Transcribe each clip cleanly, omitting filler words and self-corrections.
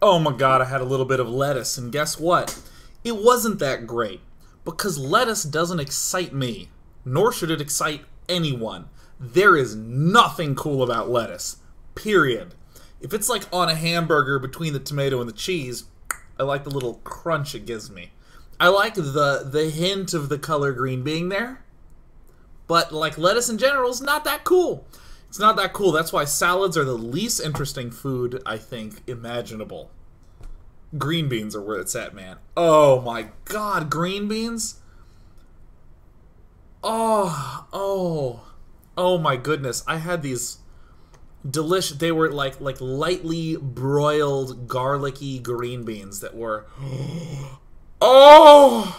Oh my god, I had a little bit of lettuce, and guess what? It wasn't that great, because lettuce doesn't excite me, nor should it excite anyone. There is nothing cool about lettuce. Period. If it's like on a hamburger between the tomato and the cheese, I like the little crunch it gives me. I like the hint of the color green being there, but like lettuce in general is not that cool. It's not that cool. That's why salads are the least interesting food, I think, imaginable. Green beans are where it's at, man. Oh my god, green beans? Oh my goodness. I had these delicious, they were like lightly broiled, garlicky green beans that were, oh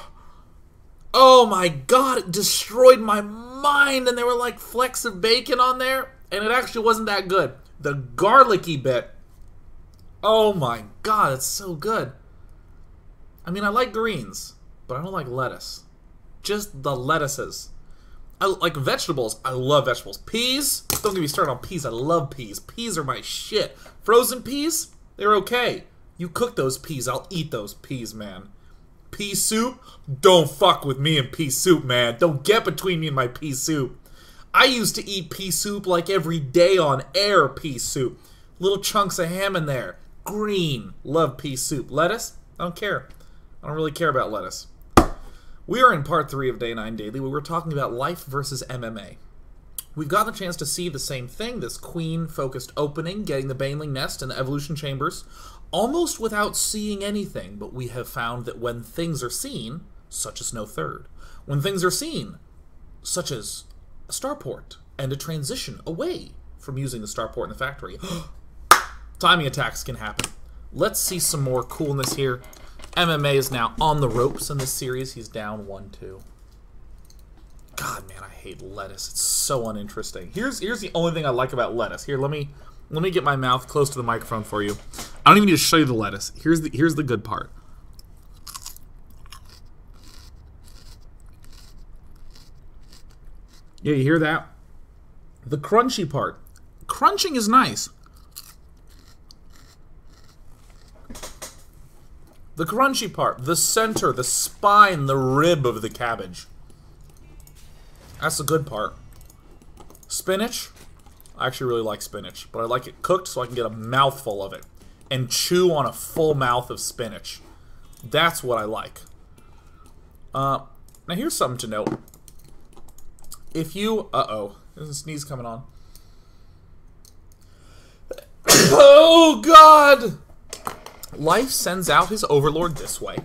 my god, it destroyed my mind, and there were like flecks of bacon on there, and it actually wasn't that good. The garlicky bit, oh my god, it's so good. I mean, I like greens, but I don't like lettuce. Just the lettuces. I like vegetables. I love vegetables. Peas? Don't get me started on peas. I love peas. Peas are my shit. Frozen peas? They're okay. You cook those peas, I'll eat those peas, man. Pea soup? Don't fuck with me and pea soup, man. Don't get between me and my pea soup. I used to eat pea soup like every day on air pea soup. Little chunks of ham in there. Green. Love pea soup. Lettuce? I don't care. I don't really care about lettuce. We are in part 3 of Day 9 Daily, where we're talking about life versus MMA. We've gotten a chance to see the same thing, this queen-focused opening, getting the baneling nest and the evolution chambers, almost without seeing anything, but we have found that when things are seen, such as no third, when things are seen, such as a starport, and a transition away from using the starport in the factory, timing attacks can happen. Let's see some more coolness here. MMA is now on the ropes in this series. He's down 1-2. God, man, I hate lettuce. It's so uninteresting. Here's the only thing I like about lettuce. Here, let me get my mouth close to the microphone for you. I don't even need to show you the lettuce. Here's the good part. Yeah, you hear that? The crunchy part. Crunching is nice. The crunchy part, the center, the spine, the rib of the cabbage. That's the good part. Spinach, I actually really like spinach, but I like it cooked so I can get a mouthful of it and chew on a full mouth of spinach. That's what I like. Now here's something to note. If you, there's a sneeze coming on. Oh God! Life sends out his overlord this way.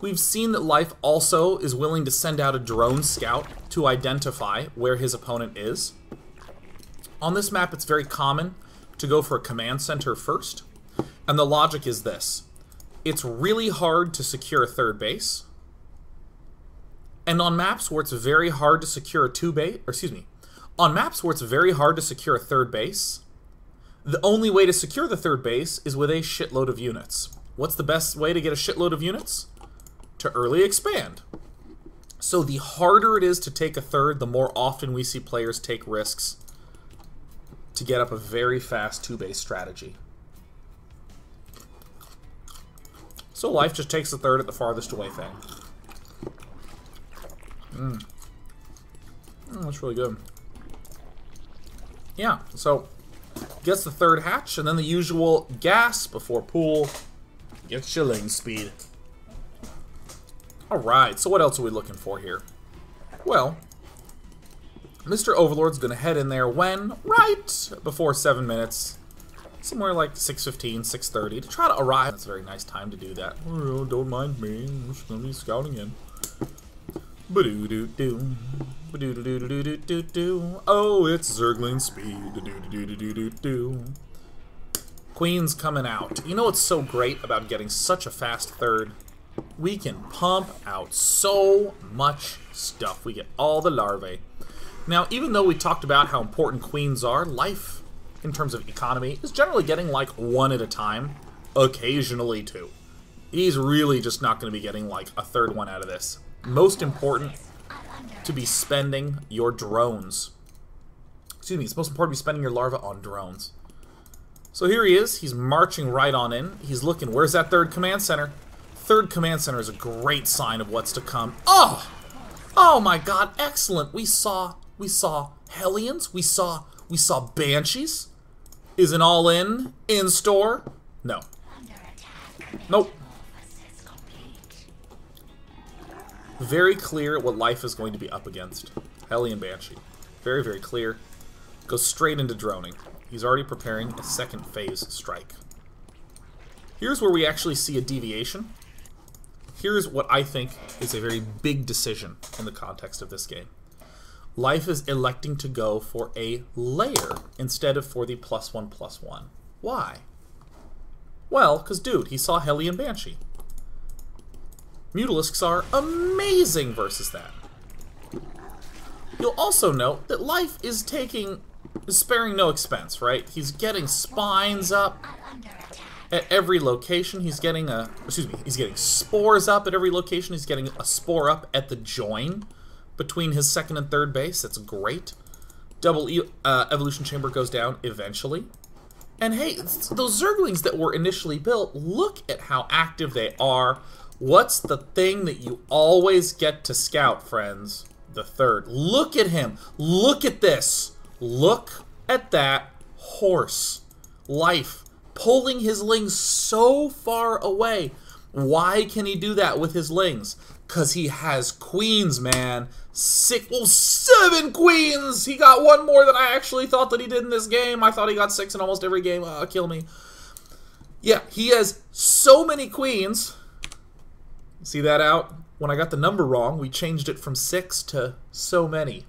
We've seen that Life also is willing to send out a drone scout to identify where his opponent is. On this map, it's very common to go for a command center first, and the logic is this. It's really hard to secure a third base, and on maps where it's very hard to secure a on maps where it's very hard to secure a third base, the only way to secure the third base is with a shitload of units. What's the best way to get a shitload of units? To early expand. So the harder it is to take a third, the more often we see players take risks to get up a very fast 2-base strategy. So Life just takes the third at the farthest away thing. That's really good. Yeah, so gets the third hatch, and then the usual gas before pool gets chilling speed. Alright, so what else are we looking for here? Well, Mr. Overlord's gonna head in there when? Right before 7 minutes. Somewhere like 6:15, 6:30 to try to arrive. That's a very nice time to do that. Oh, don't mind me, I'm just gonna be scouting in. Ba-doo-doo-doo. Ba-doo-doo-doo-doo-doo-doo. Oh, it's Zergling speed. Ba-doo-doo-doo-doo-doo. Queen's coming out. You know what's so great about getting such a fast third? We can pump out so much stuff. We get all the larvae. Now, even though we talked about how important queens are, Life, in terms of economy, is generally getting like 1 at a time. Occasionally 2. He's really just not going to be getting like a third one out of this. Most important to be spending your drones. Excuse me, it's most important to be spending your larvae on drones. So here he is. He's marching right on in. He's looking. Where's that third command center? Third command center is a great sign of what's to come. Oh! Oh my god, excellent. We saw Hellions. We saw Banshees. Is an all-in store? No. Nope. Very clear what Life is going to be up against. Hellion Banshee. Very, very clear. Goes straight into droning. He's already preparing a second phase strike. Here's where we actually see a deviation. Here's what I think is a very big decision in the context of this game. Life is electing to go for a layer instead of for the +1/+1. Why? Well, because, dude, he saw Hellion Banshee. Mutalisks are amazing versus that. You'll also note that Life is sparing no expense, right? He's getting spines up at every location. He's getting he's getting spores up at every location. He's getting a spore up at the join between his second and third base. That's great. Double evolution chamber goes down eventually. And hey, those Zerglings that were initially built, look at how active they are. What's the thing that you always get to scout, friends? The third. Look at him. Look at this. Look at that horse. Life. Pulling his lings so far away. Why can he do that with his lings? Because he has queens, man. 7 queens! He got one more than I actually thought that he did in this game. I thought he got 6 in almost every game. Kill me. Yeah, he has so many queens. See that out? When I got the number wrong, we changed it from 6 to so many.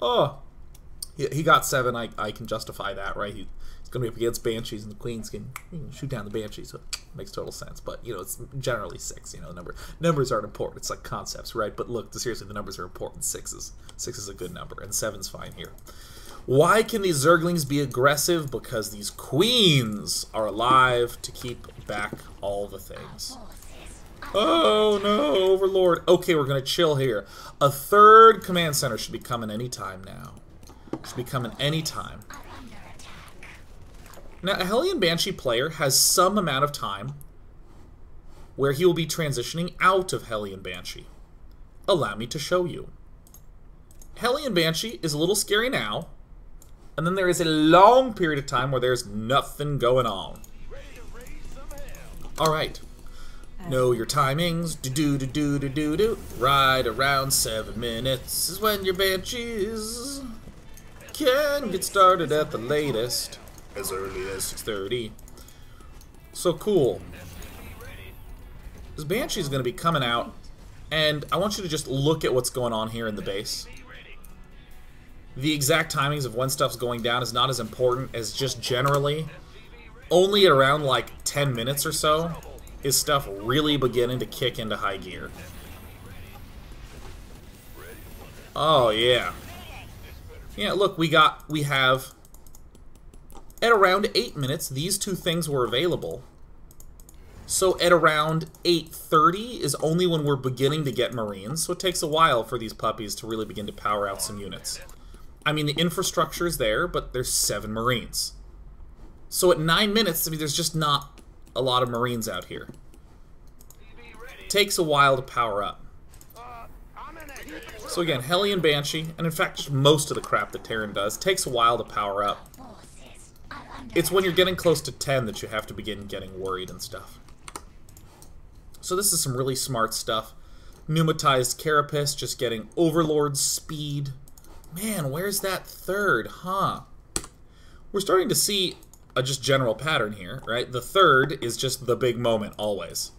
Oh. He got 7. I can justify that, right? He's going to be up against Banshees, and the Queens can shoot down the Banshees, so it makes total sense. But, you know, it's generally 6, you know, numbers aren't important. It's like concepts, right? But look, seriously, the numbers are important. 6 is a good number, and 7's fine here. Why can these Zerglings be aggressive? Because these Queens are alive to keep back all the things. Oh, no, Overlord. Okay, we're going to chill here. A third command center should be coming anytime now. Should be coming anytime. Now, a Hellion Banshee player has some amount of time where he will be transitioning out of Hellion Banshee. Allow me to show you. Hellion Banshee is a little scary now, and then there is a long period of time where there's nothing going on. Alright. Know your timings. Do-do-do-do-do-do-do. Right around 7 minutes is when your Banshees can get started at the latest. As early as 6:30. So cool. This Banshee is going to be coming out, and I want you to just look at what's going on here in the base. The exact timings of when stuff's going down is not as important as just generally. Only at around like 10 minutes or so is stuff really beginning to kick into high gear. Oh yeah. Yeah, look, we have at around 8 minutes, these two things were available. So at around 8:30 is only when we're beginning to get Marines, so it takes a while for these puppies to really begin to power out some units. I mean, the infrastructure is there, but there's 7 Marines. So at 9 minutes, I mean, there's just not a lot of Marines out here. It takes a while to power up. So again, Hellion Banshee, and in fact, just most of the crap that Terran does, takes a while to power up. It's when you're getting close to 10 that you have to begin getting worried and stuff. So this is some really smart stuff. Pneumatized Carapace, just getting Overlord speed. Man, where's that third, huh? We're starting to see a just general pattern here, right? The third is just the big moment, always.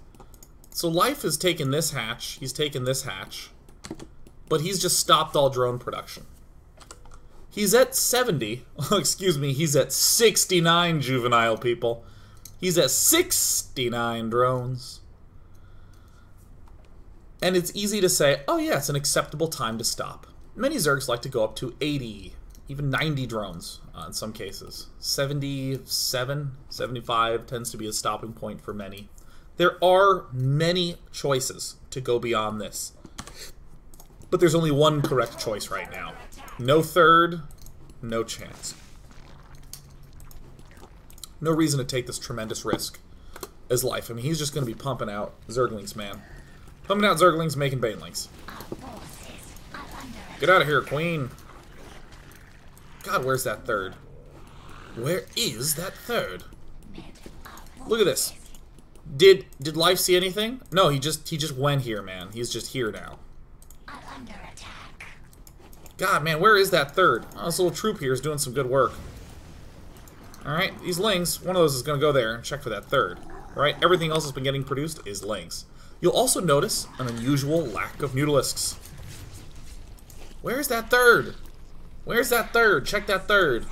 So Life has taken this hatch, he's taken this hatch, but he's just stopped all drone production. He's at 70, excuse me, he's at 69 juvenile people. He's at 69 drones. And it's easy to say, oh yeah, it's an acceptable time to stop. Many Zergs like to go up to 80, even 90 drones in some cases. 77, 75 tends to be a stopping point for many. There are many choices to go beyond this. But there's only one correct choice right now. No third, no chance. No reason to take this tremendous risk as life. I mean, he's just going to be pumping out Zerglings, man. Pumping out Zerglings, making banelings. Get out of here, Queen. God, where's that third? Where is that third? Look at this. Did life see anything? No, he just went here, man. He's just here now. God, man, where is that third? Oh, this little troop here is doing some good work. Alright, these lings, one of those is going to go there and check for that third. Alright, everything else that's been getting produced is lings. You'll also notice an unusual lack of mutalisks. Where's that third? Where's that third? Check that third.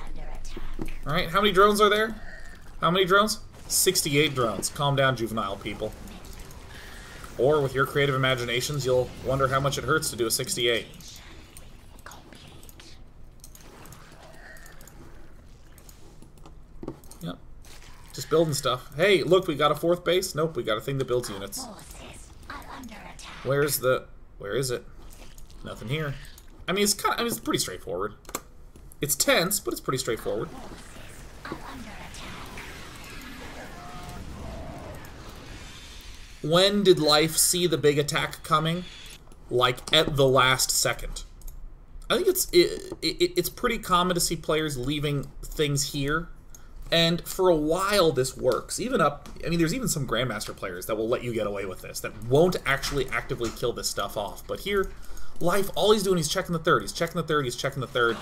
Alright, how many drones are there? How many drones? 68 drones. Calm down, juvenile people. Or, with your creative imaginations, you'll wonder how much it hurts to do a 68. Yep. Just building stuff. Hey, look, we got a fourth base? Nope, we got a thing that builds units. Where is it? Nothing here. I mean, it's pretty straightforward. It's tense, but it's pretty straightforward. When did life see the big attack coming? Like, at the last second. I think it's pretty common to see players leaving things here. And for a while, this works. Even up... I mean, there's even some Grandmaster players that will let you get away with this, that won't actually actively kill this stuff off. But here, life, all he's doing, he's checking the third. He's checking the third. He's checking the third.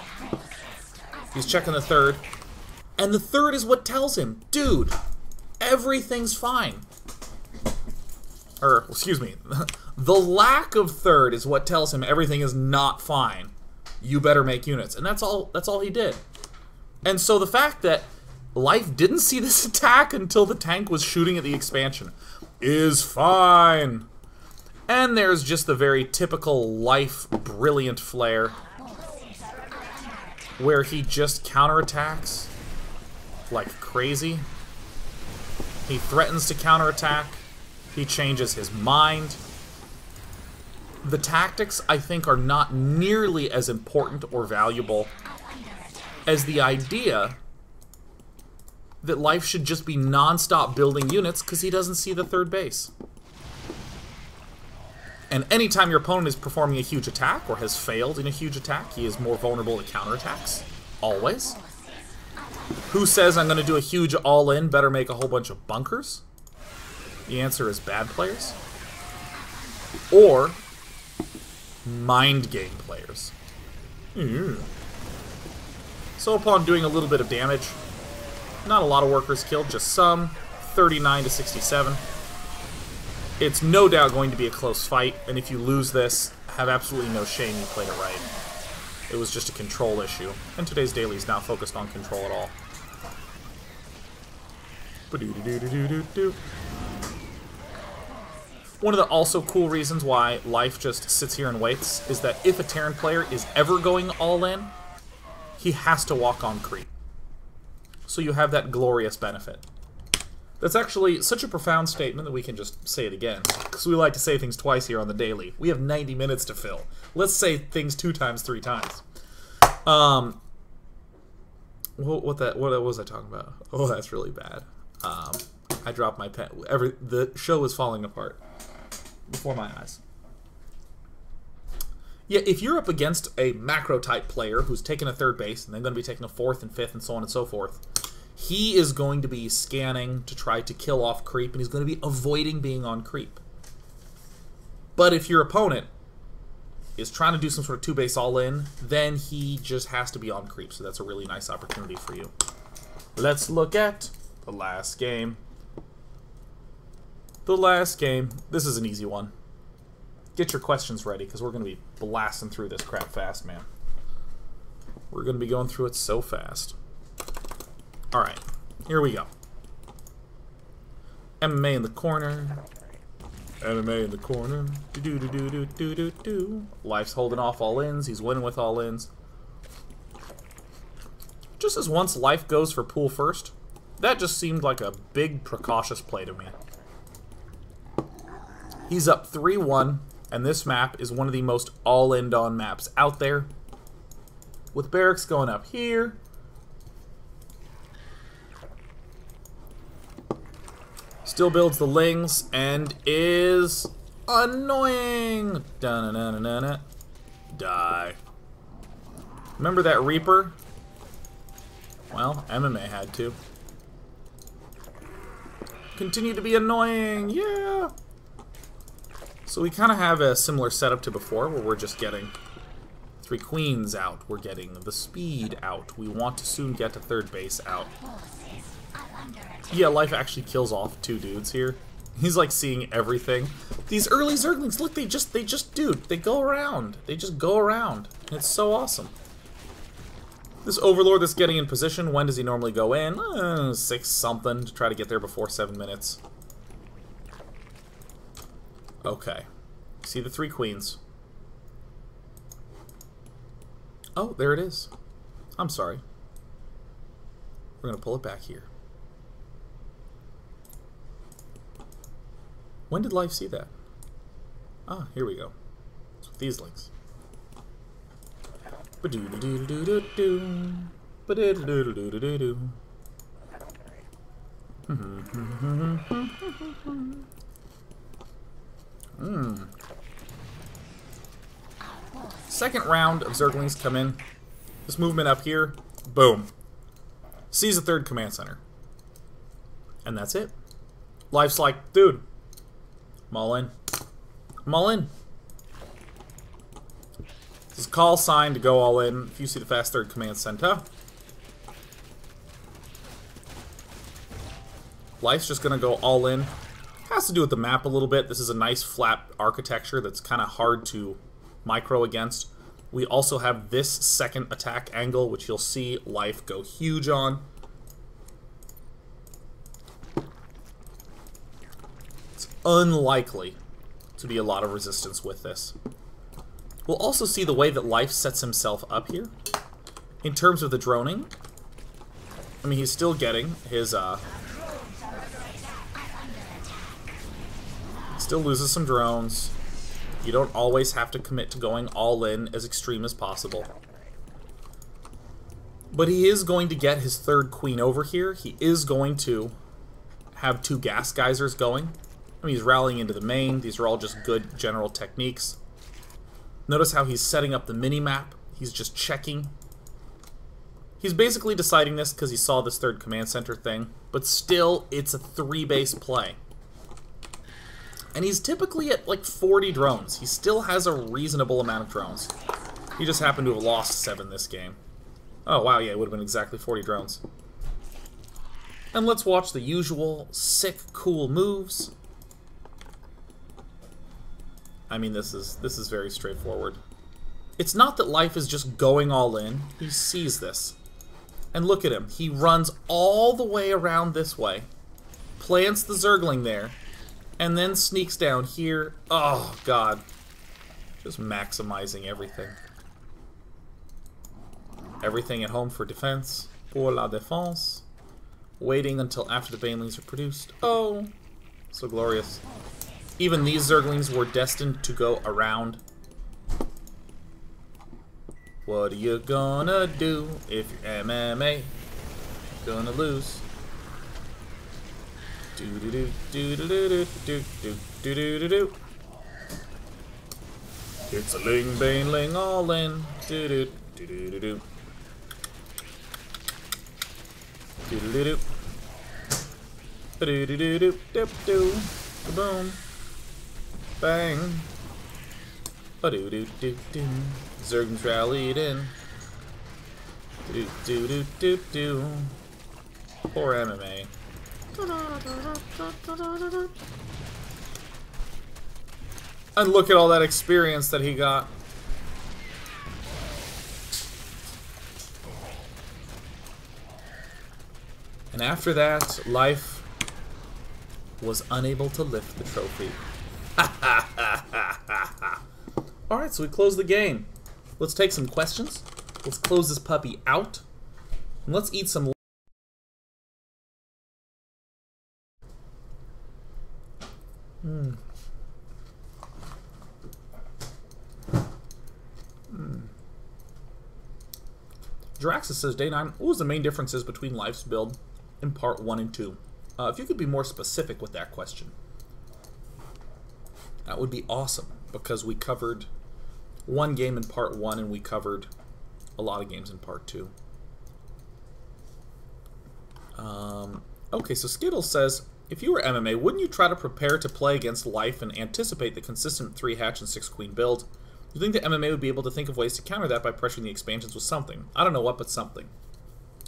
He's checking the third. And the third is what tells him, dude, everything's fine. Or, excuse me, the lack of third is what tells him everything is not fine. You better make units. And that's all he did. And so the fact that life didn't see this attack until the tank was shooting at the expansion is fine. And there's just the very typical life brilliant flare where he just counterattacks like crazy. He threatens to counterattack. He changes his mind. The tactics, I think, are not nearly as important or valuable as the idea that life should just be non-stop building units because he doesn't see the third base. And anytime your opponent is performing a huge attack or has failed in a huge attack, he is more vulnerable to counterattacks. Always. Who says I'm going to do a huge all-in, better make a whole bunch of bunkers? The answer is bad players. Or mind game players. So upon doing a little bit of damage, not a lot of workers killed, just some, 39 to 67. It's no doubt going to be a close fight, and if you lose this, have absolutely no shame, you played it right. It was just a control issue, and today's daily is not focused on control at all. One of the also cool reasons why life just sits here and waits is that if a Terran player is ever going all in, he has to walk on creep. So you have that glorious benefit. That's actually such a profound statement that we can just say it again, because we like to say things twice here on the daily. We have 90 minutes to fill. Let's say things 2 times, 3 times. What was I talking about? Oh, that's really bad. I dropped my pen. The show was falling apart before my eyes. Yeah, if you're up against a macro-type player who's taking a third base, and they're going to be taking a fourth and fifth and so on and so forth, he is going to be scanning to try to kill off creep, and he's going to be avoiding being on creep. But if your opponent is trying to do some sort of 2-base all-in, then he just has to be on creep, so that's a really nice opportunity for you. Let's look at the last game. The last game. This is an easy one. Get your questions ready, because we're going to be blasting through this crap fast, man. We're going to be going through it so fast. Alright, here we go. MMA in the corner. MMA in the corner. Do-do-do-do-do-do-do. Life's holding off all-ins. He's winning with all-ins. Just as once life goes for pool first, that just seemed like a big precautious play to me. He's up 3-1, and this map is one of the most all-in-on maps out there. With barracks going up here. Still builds the lings and is annoying. Da-na-na-na-na-na. Die. Remember that Reaper? Well, MMA had to. Continue to be annoying. Yeah. So we kind of have a similar setup to before, where we're just getting 3 queens out. We're getting the speed out. We want to soon get to third base out. Yeah, life actually kills off 2 dudes here. He's like seeing everything. These early Zerglings, look, they just they go around. They just go around. It's so awesome. This Overlord that's getting in position, when does he normally go in? 6 something to try to get there before 7 minutes. Okay. See the 3 queens. Oh, there it is. I'm sorry. We're gonna pull it back here. When did life see that? Ah, here we go. It's with these links. Ba-doo-doo-doo-doo-doo-doo. Ba-doo-doo-doo-doo-doo-doo. Second round of Zerglings come in. This movement up here, boom. Sees a third command center. And that's it. Life's like, dude, I'm all in. I'm all in. This is a call sign to go all in. If you see the fast third command center. Life's just gonna go all in. Has to do with the map a little bit. This is a nice flat architecture that's kind of hard to micro against. We also have this second attack angle, which you'll see life go huge on. It's unlikely to be a lot of resistance with this. We'll also see the way that life sets himself up here. In terms of the droning, I mean, he's still getting his, still loses some drones. You don't always have to commit to going all in as extreme as possible. But he is going to get his third queen over here. He is going to have 2 gas geysers going. I mean, he's rallying into the main. These are all just good general techniques. Notice how he's setting up the mini-map. He's just checking. He's basically deciding this because he saw this third command center thing. But still, it's a 3-base play. And he's typically at like 40 drones. He still has a reasonable amount of drones. He just happened to have lost 7 this game. Oh wow, yeah, it would have been exactly 40 drones. And let's watch the usual sick, cool moves. I mean, this is very straightforward. It's not that life is just going all in. He sees this. And look at him. He runs all the way around this way. Plants the Zergling there. And then sneaks down here. Oh, God. Just maximizing everything. Everything at home for defense. Pour la défense. Waiting until after the banelings are produced. Oh, so glorious. Even these Zerglings were destined to go around. What are you gonna do if you're MMA? You're gonna lose. Do do do do do do do do do do do do. It's a ling baneling all in. Do do do do do do. Do do do do. Do do do do do do. Boom. Bang. Do do do do. Zerglings rallied in. Do do do do do. Poor MMA. And look at all that experience that he got. And after that, life was unable to lift the trophy. Alright, so we close the game. Let's take some questions. Let's close this puppy out. And let's eat some. Draxus says, Day 9, what was the main differences between Life's build in part 1 and 2? If you could be more specific with that question, that would be awesome, because we covered one game in part 1 and we covered a lot of games in part 2. Okay, so Skittle says, if you were MMA, wouldn't you try to prepare to play against Life and anticipate the consistent 3 hatch and 6 queen build? Do you think that MMA would be able to think of ways to counter that by pressuring the expansions with something? I don't know what, but something.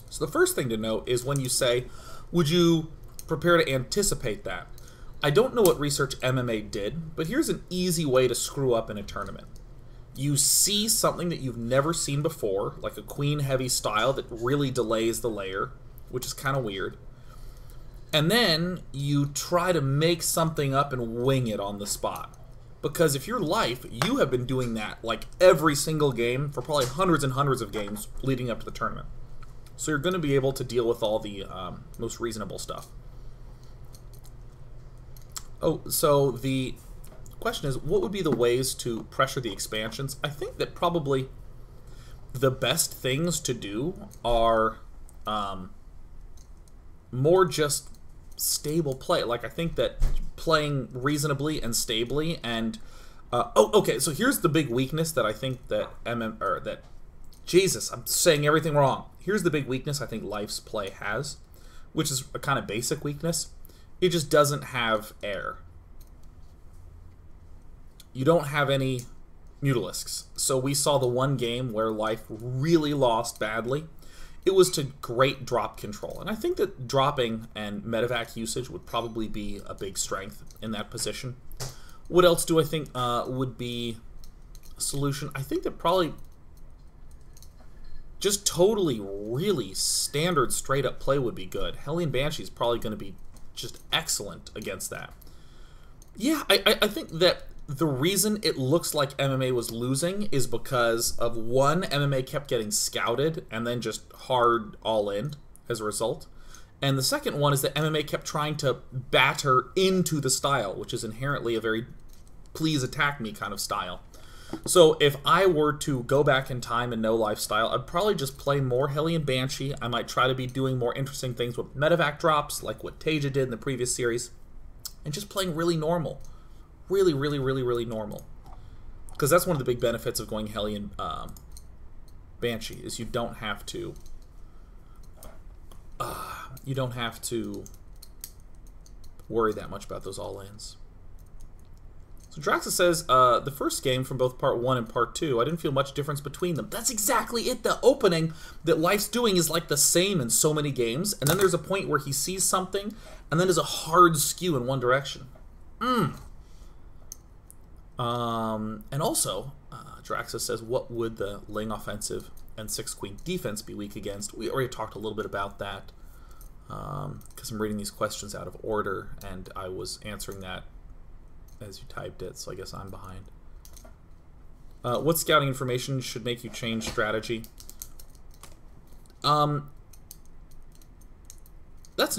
So the first thing to note is when you say, would you prepare to anticipate that? I don't know what research MMA did, but here's an easy way to screw up in a tournament. You see something that you've never seen before, like a queen-heavy style that really delays the layer, which is kind of weird. And then you try to make something up and wing it on the spot. Because if you're Life, you have been doing that like every single game for probably hundreds and hundreds of games leading up to the tournament. So you're going to be able to deal with all the most reasonable stuff. Oh, so the question is, what would be the ways to pressure the expansions? I think that probably the best things to do are more just stable play. Like, I think that playing reasonably and stably and okay, so here's the big weakness that I think that Jesus, I'm saying everything wrong. Here's the big weakness I think Life's play has, which is a kind of basic weakness. It just doesn't have air. You don't have any Mutalisks. So we saw the one game where Life really lost badly. It was to great drop control. And I think that dropping and medevac usage would probably be a big strength in that position. What else do I think would be a solution? I think that probably just totally really standard straight up play would be good. Hellion Banshee is probably going to be just excellent against that. Yeah, I think that the reason it looks like MMA was losing is because of one, MMA kept getting scouted and then just hard all in as a result. And the second one is that MMA kept trying to batter into the style, which is inherently a very please attack me kind of style. So if I were to go back in time and know lifestyle, I'd probably just play more Hellion Banshee. I might try to be doing more interesting things with medevac drops, like what Taja did in the previous series, and just playing really normal. Really, really, really, really normal. Because that's one of the big benefits of going Hellion Banshee, is you don't have to worry that much about those all-ins. So Draxa says, the first game from both Part 1 and Part 2, I didn't feel much difference between them. That's exactly it. The opening that Life's doing is like the same in so many games, and then there's a point where he sees something, and then there's a hard skew in one direction. And also, Draxa says, what would the Ling offensive and 6 queen defense be weak against? We already talked a little bit about that, because I'm reading these questions out of order, and I was answering that as you typed it, so I guess I'm behind. What scouting information should make you change strategy? That's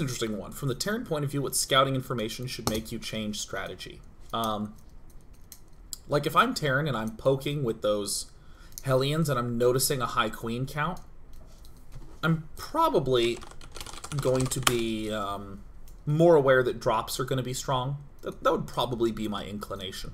an interesting one. From the Terran point of view, what scouting information should make you change strategy? Like if I'm Terran and I'm poking with those Hellions and I'm noticing a high queen count, I'm probably going to be more aware that drops are going to be strong. That would probably be my inclination.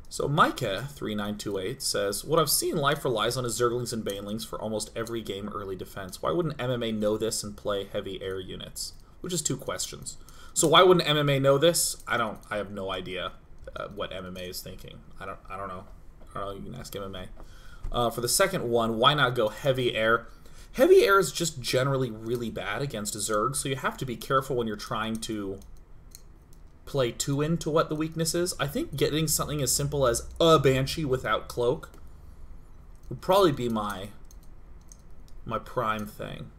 So Micah3928 says, what I've seen Life relies on is Zerglings and Banelings for almost every game early defense. Why wouldn't MMA know this and play heavy air units? Which is 2 questions. So why wouldn't MMA know this? I have no idea what MMA is thinking. I don't know. You can ask MMA. For the second one, why not go heavy air? Heavy air is just generally really bad against Zerg, so you have to be careful when you're trying to play 2 into what the weakness is. I think getting something as simple as a Banshee without cloak would probably be my prime thing.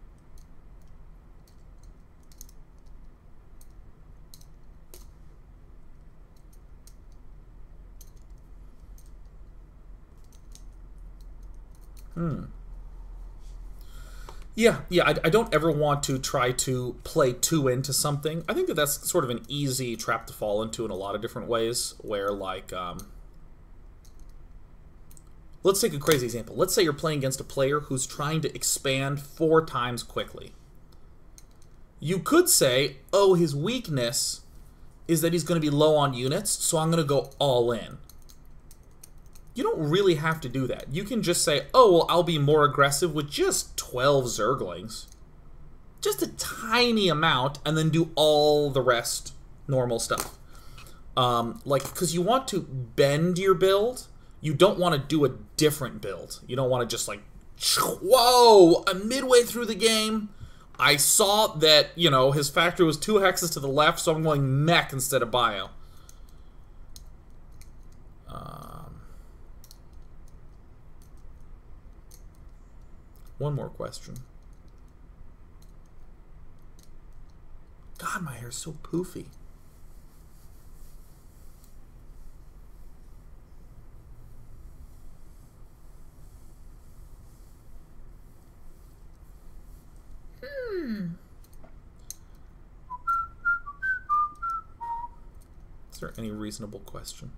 Yeah, I don't ever want to try to play too into something. I think that that's sort of an easy trap to fall into in a lot of different ways, where, like, let's take a crazy example. Let's say you're playing against a player who's trying to expand 4 times quickly. You could say, oh, his weakness is that he's going to be low on units, so I'm going to go all in. You don't really have to do that. You can just say, oh, well, I'll be more aggressive with just 12 Zerglings. Just a tiny amount, and then do all the rest normal stuff. Like, because you want to bend your build. You don't want to do a different build. You don't want to just like, whoa, midway through the game, I saw that, you know, his factory was 2 hexes to the left, so I'm going mech instead of bio. One more question. God, my hair's so poofy. Is there any reasonable question?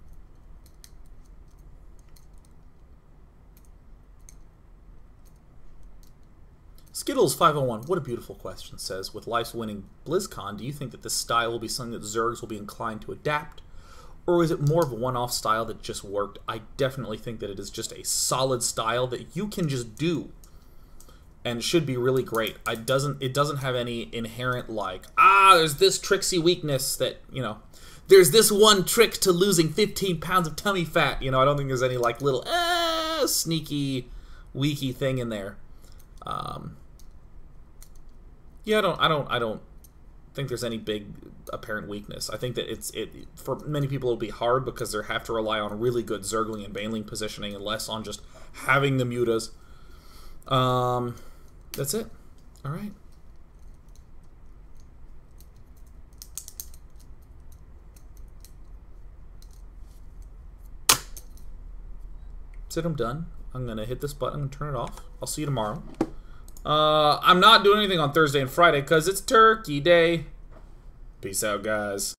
Skittles501, what a beautiful question, says, with Life's winning Blizzcon, do you think that this style will be something that Zergs will be inclined to adapt? Or is it more of a one-off style that just worked? I definitely think that it is just a solid style that you can just do. And should be really great. It doesn't have any inherent, like, there's this tricksy weakness that, you know, there's this one trick to losing 15 pounds of tummy fat. You know, I don't think there's any, like, little, sneaky, weaky thing in there. Yeah, I don't think there's any big apparent weakness. I think that for many people it'll be hard because they have to rely on really good Zergling and baneling positioning and less on just having the mutas. That's it. All right. That's it. I'm done. I'm gonna hit this button and turn it off. I'll see you tomorrow. I'm not doing anything on Thursday and Friday because it's Turkey Day. Peace out, guys.